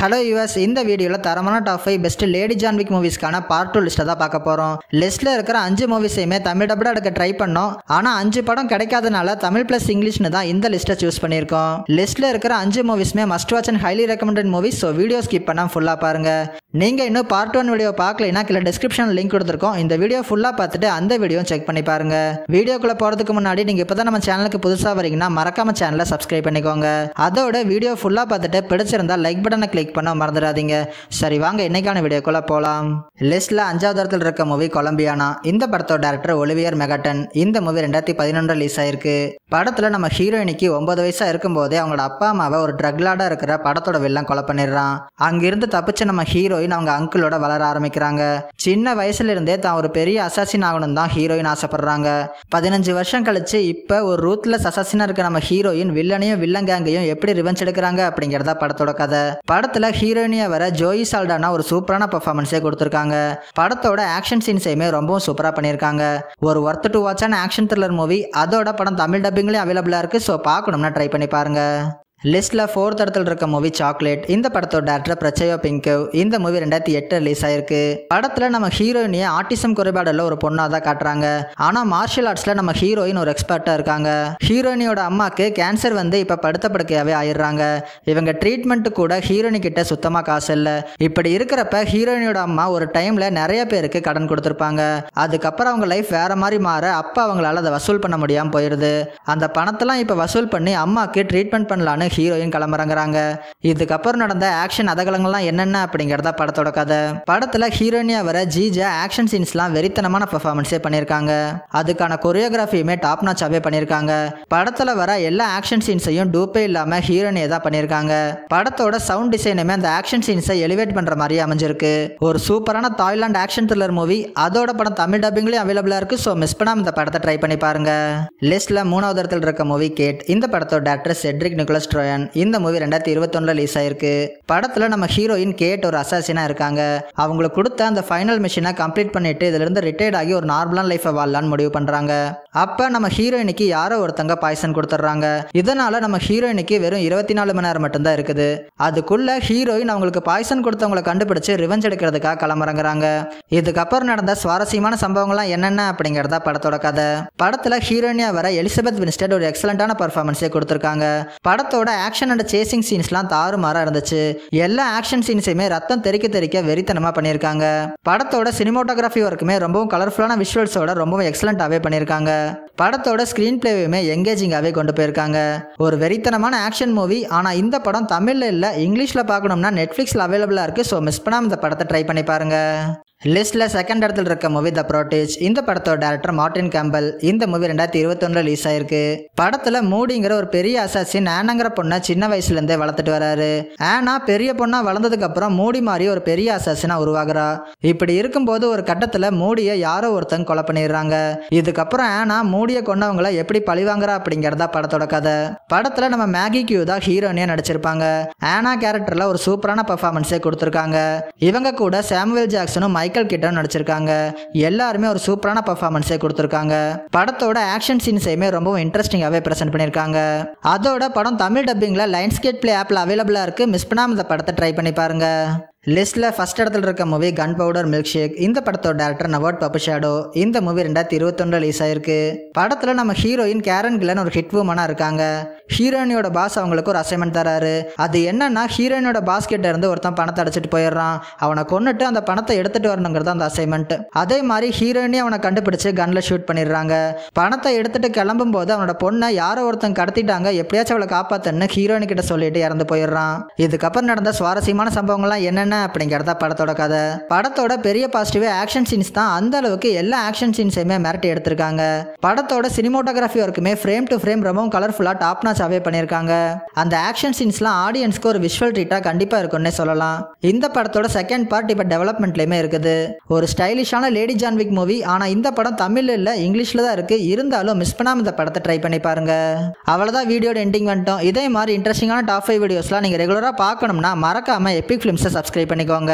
Hello US, இந்த வீடியோவில் தரமான top 5 best lady John Wick மூவிஸ்க்கான பார்ட் 2 லிஸ்ட்டை தான் பார்க்க போகிறோம். லிஸ்ட்டில் இருக்கிற 5 மூவிஸையுமே தமிழ் டப்டாக எடுக்க ட்ரை பண்ணோம். ஆனால் 5 படம் கிடைக்காதனால தமிழ் ப்ளஸ் இங்கிலீஷ்னு தான் இந்த லிஸ்ட்டை சூஸ் பண்ணியிருக்கோம். லிஸ்ட்டில் இருக்கிற 5 மூவிஸுமே must watch and highly recommended movies. So video skip பண்ணால் ஃபுல்லாக பாருங்கள். நீங்கள் இன்னும் பார்ட் 1 வீடியோ பார்க்கலைன்னா கீழே டிஸ்கிரிப்ஷனில் லிங்க் கொடுத்துருக்கோம். இந்த வீடியோ ஃபுல்லாக பார்த்துட்டு அந்த வீடியோ செக் பண்ணி பாருங்கள். வீடியோக்குள்ளே போகிறதுக்கு முன்னாடி நீங்கள் இப்போ தான் நம்ம சேனலுக்கு புதுசாக வரீங்கன்னா மறக்காம சேனலை சப்ஸ்கிரைப் பண்ணிக்கோங்க. அதோட வீடியோ ஃபுல்லாக பார்த்துட்டு பிடிச்சிருந்தா லைக் பட்டனை கிளிக் பண்ண மறந்துடாதீங்க. சரி வாங்க இன்னைக்கான வீடியோக்குள்ள போலாம். லிஸ்ட்ல 5வது இடத்துல இருக்க மூவி கொலம்பியானா. இந்த படத்தோட டைரக்டர் ஒலிவியர் மெகட்டன். இந்த மூவி 2011 ரிலீஸ் ஆயிருக்கு. படத்துல நம்ம ஹீரோயினிக்கு 9 வயசா இருக்கும் போதே அவங்களோட அப்பா அம்மாவை ஒரு ட்ரக் லார்டா இருக்கிற படத்தோட வில்லன் கொலை பண்ணிடுறான். அங்கிருந்து தப்பிச்சு நம்ம ஹீரோயின் அவங்க அங்கிளோட வளர ஆரம்பிக்கிறாங்க. சின்ன வயசுல இருந்தே தான் ஒரு பெரிய அசாசின் ஆகணும் தான் ஹீரோயின் ஆசைப்படுறாங்க. 15 வருஷம் கழிச்சு இப்ப ஒரு ரூத்லெஸ் அசாசினா இருக்க நம்ம ஹீரோயின் வில்லனையும் வில்லன் கேங்கையும் எப்படி ரிவெஞ்ச் எடுக்கிறாங்க அப்படிங்கறத படத்தோட கதை. படத்துல ஹீரோயினியா வர ஜோயி சால்டானா ஒரு சூப்பரான பெர்ஃபார்மன்ஸே கொடுத்திருக்காங்க. படத்தோட ஆக்ஷன் சீன்ஸையுமே ரொம்பவும் சூப்பரா பண்ணியிருக்காங்க. ஒரு ஒர்த் டு வாட்சான ஆக்ஷன் த்ரில்லர் மூவி. அதோட படம் தமிழ் டப்பிங்லயும் அவைலபிளா இருக்கு. ஸோ பார்க்கணும்னா ட்ரை பண்ணி பாருங்க. லிஸ்ட்ல 4th இடத்துல இருக்க மூவி சாக்லேட். இந்த படத்தோட டைரக்டர் பிரச்சயோ பிங்கவ். இந்த மூவி 2008 ரிலீஸ் ஆயிருக்கு. படத்துல நம்ம ஹீரோயினியை ஆட்டிசம் குறைபாடுள்ள ஒரு பொண்ணா தான் காட்டுறாங்க. ஆனா மார்ஷியல் ஆர்ட்ஸ்ல நம்ம ஹீரோயின் ஒரு எக்ஸ்பர்ட்டா இருக்காங்க. ஹீரோயினியோட அம்மாக்கு கேன்சர் வந்து இப்ப படுத்த படுக்கையாவே ஆயிடுறாங்க. இவங்க ட்ரீட்மெண்ட் கூட ஹீரோயினி கிட்ட சுத்தமா காசு இல்ல. இப்படி இருக்கிறப்ப ஹீரோயினியோட அம்மா ஒரு டைம்ல நிறைய பேருக்கு கடன் கொடுத்திருப்பாங்க. அதுக்கப்புறம் அவங்க லைஃப் வேற மாதிரி மாற அப்ப அவங்களால அதை வசூல் பண்ண முடியாம போயிருது. அந்த பணத்தெல்லாம் இப்ப வசூல் பண்ணி அம்மாக்கு ட்ரீட்மெண்ட் பண்ணலான்னு ஹீரோயின் கிளம்புறாங்க. இதுக்கப்புறம் நடந்த ஆக்ஷன் அதகலங்கள்லாம் என்னென்ன அப்படிங்கறத படத்தோட கதை. படத்துல ஹீரோயினியா வர ஜீஜா ஆக்ஷன் சீன்ஸ்லாம் வெறித்தனமான பெர்ஃபார்மன்ஸே பண்ணியிருக்காங்க. அதுக்கான கொரியோகிராஃபியுமே டாப் நாச்சாவே பண்ணியிருக்காங்க. படத்துல வர எல்லா ஆக்ஷன் சீன்ஸையும் டூப்பே இல்லாம ஹீரோயினியா தான் பண்ணியிருக்காங்க. படத்தோட சவுண்ட் டிசைனுமே அந்த ஆக்ஷன் சீன்ஸை எலிவேட் பண்ற மாதிரி அமைஞ்சிருக்கு. ஒரு சூப்பரான தாய்லாந்து ஆக்ஷன் த்ரில்லர் மூவி. அதோட படம் தமிழ் டப்பிங்லயும் அவைலபிளா இருக்கு. ஸோ மிஸ் பண்ணாம இந்த படத்தை ட்ரை பண்ணி பாருங்க. லிஸ்ட்ல 3வது இடத்துல இருக்க மூவி கேட். இந்த படத்தோட டைரக்டர் செட்ரிக் நிக்கோலஸ் ட்ரோயன். இந்த மூவி 2021 ரிலீஸ் ஆயிருக்கு. படத்துல நம்ம ஹீரோயின் கேட் ஒரு அசாசினா இருக்காங்க. அவங்களுக்கு கொடுத்த அந்த ஃபைனல் மிஷனை கம்ப்ளீட் பண்ணிட்டு இதுல இருந்து ரிட்டையர்ட் ஆகி ஒரு நார்மலான லைஃபை வாழலான்னு முடிவு பண்றாங்க. அப்ப நம்ம ஹீரோயினுக்கு யாரோ ஒருத்தங்க பாய்சன் கொடுத்துட்றாங்க. இதனால நம்ம ஹீரோயினுக்கு வெறும் 24 மணி நேரம் மட்டும்தான் இருக்குது. அதுக்குள்ள ஹீரோயின் அவங்களுக்கு பாய்சன் கொடுத்தவங்களை கண்டுபிடிச்சு ரிவெஞ்ச் எடுக்கிறதுக்காக கிளம்புறாங்க. இதுக்கப்புறம் நடந்த சுவாரஸ்யமான சம்பவங்கள்லாம் என்னென்ன அப்படிங்கறத படத்தோட கதை. படத்துல ஹீரோயினியா வர எலிசபெத் வின்ஸ்டட் ஒரு எக்ஸலண்டான பெர்ஃபார்மன்ஸே கொடுத்திருக்காங்க. படத்தோட ஆக்ஷன் அண்ட் சேசிங் சீன்ஸ்லாம் தாறுமாறா இருந்துச்சு. எல்லா ஆக்ஷன் சீன்ஸையுமே ரத்தம் தெறிக்க வெறித்தனமா பண்ணியிருக்காங்க. படத்தோட சினிமோட்டோகிராஃபி ஒர்க்குமே ரொம்பவும் கலர்ஃபுல்லான விஷுவல்ஸோட ரொம்பவும் எக்ஸலண்டாவே பண்ணியிருக்காங்க. படத்தோட ஸ்கிரீன் பிளேவையுமே எங்கேஜிங்காவே கொண்டு போயிருக்காங்க. ஒரு வெறித்தனமான ஆக்ஷன் மூவி. ஆனா இந்த படம் தமிழ்ல இல்ல, இங்கிலீஷ்ல பார்க்கணும்னா நெட்ஃபிளிக்ஸ்ல அவைலபிளா இருக்கு. ஸோ மிஸ் பண்ணாம இந்த படத்தை ட்ரை பண்ணி பாருங்க. லிஸ்ட்ல 2nd இடத்துல இருக்க மூவி த ப்ரோட்டேஜ். இந்த படத்தோட டைரக்டர் மார்டின் கேம்பல். இந்த மூவி 2021 ரிலீஸ் ஆயிருக்கு. படத்துல மூடிங்கிற ஒரு பெரிய அசாசின் ஆனாங்கிற பொண்ணை சின்ன வயசுல இருந்தே வளர்த்துட்டு வராரு. ஆனா பெரிய பொண்ணா வளர்ந்ததுக்கு அப்புறம் மூடி மாதிரி ஒரு பெரிய அசாசினா உருவாகுறா. இப்படி இருக்கும்போது ஒரு கட்டத்துல மூடிய யாரோ ஒருத்தங்க கொலை பண்ணிடுறாங்க. இதுக்கப்புறம் ஆனா மூடிய கொண்டவங்களை எப்படி பழிவாங்குறா அப்படிங்கறதா படத்தோட கதை. படத்துல நம்ம மேகி கியூ தான் ஹீரோயினியா நடிச்சிருப்பாங்க. ஆனா கேரக்டர்ல ஒரு சூப்பரான பெர்ஃபார்மன்ஸே கொடுத்திருக்காங்க. இவங்க கூட சாமுவேல் ஜாக்சனும் மைக்கேல் கிட்டும் நடிச்சிருக்காங்க. எல்லாருமே ஒரு சூப்பரான பெர்ஃபார்மன்ஸே கொடுத்திருக்காங்க. படத்தோட ஆக்ஷன் சீன்ஸையுமே ரொம்ப இன்ட்ரெஸ்டிங்காவே பிரசன்ட் பண்ணிருக்காங்க. அதோட படம் தமிழ் டப்பிங்ல லைன்ஸ்கேட் பிளே ஆப்ல அவைலபிளா இருக்கு. மிஸ் பண்ணாம இந்த படத்தை ட்ரை பண்ணி பாருங்க. லிஸ்ட்ல 1st இடத்துல இருக்க movie gun powder milk shake. இந்த படத்தோட டைரக்டர் நவாட் பப்புஷாடோ. இந்த மூவி 2021 ரிலீஸ் ஆயிருக்கு. படத்துல நம்ம ஹீரோயின் கேரன் கில்லன் ஒரு ஹிட் வுமனா இருக்காங்க. ஹீரோயினியோட பாஸ் அவங்களுக்கு ஒரு அசைன்மெண்ட் தராரு. அது என்னன்னா ஹீரோயினோட பாஸ் கிட்ட இருந்து ஒருத்தன் பணத்தை அடிச்சிட்டு போயிடுறான். அவனை கொன்னுட்டு அந்த பணத்தை எடுத்துட்டு வரணுங்கிறது அந்த அசைன்மெண்ட். அதே மாதிரி ஹீரோயினி அவனை கண்டுபிடிச்சு கன்ல ஷூட் பண்ணிடுறாங்க. பணத்தை எடுத்துட்டு கிளம்பும் போது அவனோட பொண்ணை யாரோ ஒருத்தன் கடத்திட்டாங்க, எப்படியாச்சும் அவளை காப்பாத்தன்னு ஹீரோயினி கிட்ட சொல்லிட்டு இறந்து போயிடுறான். இதுக்கப்புறம் நடந்த சுவாரஸ்யமான சம்பவங்கள்லாம் என்னென்ன அப்படிங்கறத படத்தோட கதை. படத்தோட பெரிய பாசிட்டிவ் ஆக்ஷன் சீன்ஸ் தான். அந்த அளவுக்கு எல்லா ஆக்ஷன் சீன்ஸையுமே மிரட்டி எடுத்திருக்காங்க. படத்தோட சினிமோட்டோகிராஃபி ஒர்க்குமே ஃப்ரேம் டு ஃப்ரேம் ரொம்பவும் கலர்ஃபுல்லா டாப் நாச்சாவே பண்ணியிருக்காங்க. அந்த ஆக்ஷன் சீன்ஸ்லாம் ஆடியன்ஸ்க்கு ஒரு விஷுவல் ட்ரீட்டா கண்டிப்பா இருக்கும்னே சொல்லலாம். இந்த படத்தோட செகண்ட் பார்ட் இப்ப டெவலப்மெண்ட்லயுமே இருக்குது. ஒரு ஸ்டைலிஷான லேடி ஜான் விக் மூவி. ஆனா இந்த படம் தமிழ்ல இல்ல, இங்கிலீஷ்ல தான் இருக்கு. இருந்தாலும் மிஸ் பண்ணாம இந்த படத்தை ட்ரை பண்ணி பாருங்க. அவ்வளவுதான், வீடியோட எண்டிங் வந்துட்டோம். இதே மாதிரி இன்ட்ரெஸ்டிங்கான டாப் 5 வீடியோஸ்லாம் நீங்க ரெகுலரா பார்க்கணும்னா மறக்காம எபிக் ஃபிலிம்ஸை சப்ஸ்கிரைப் பண்ணிக்கோங்க.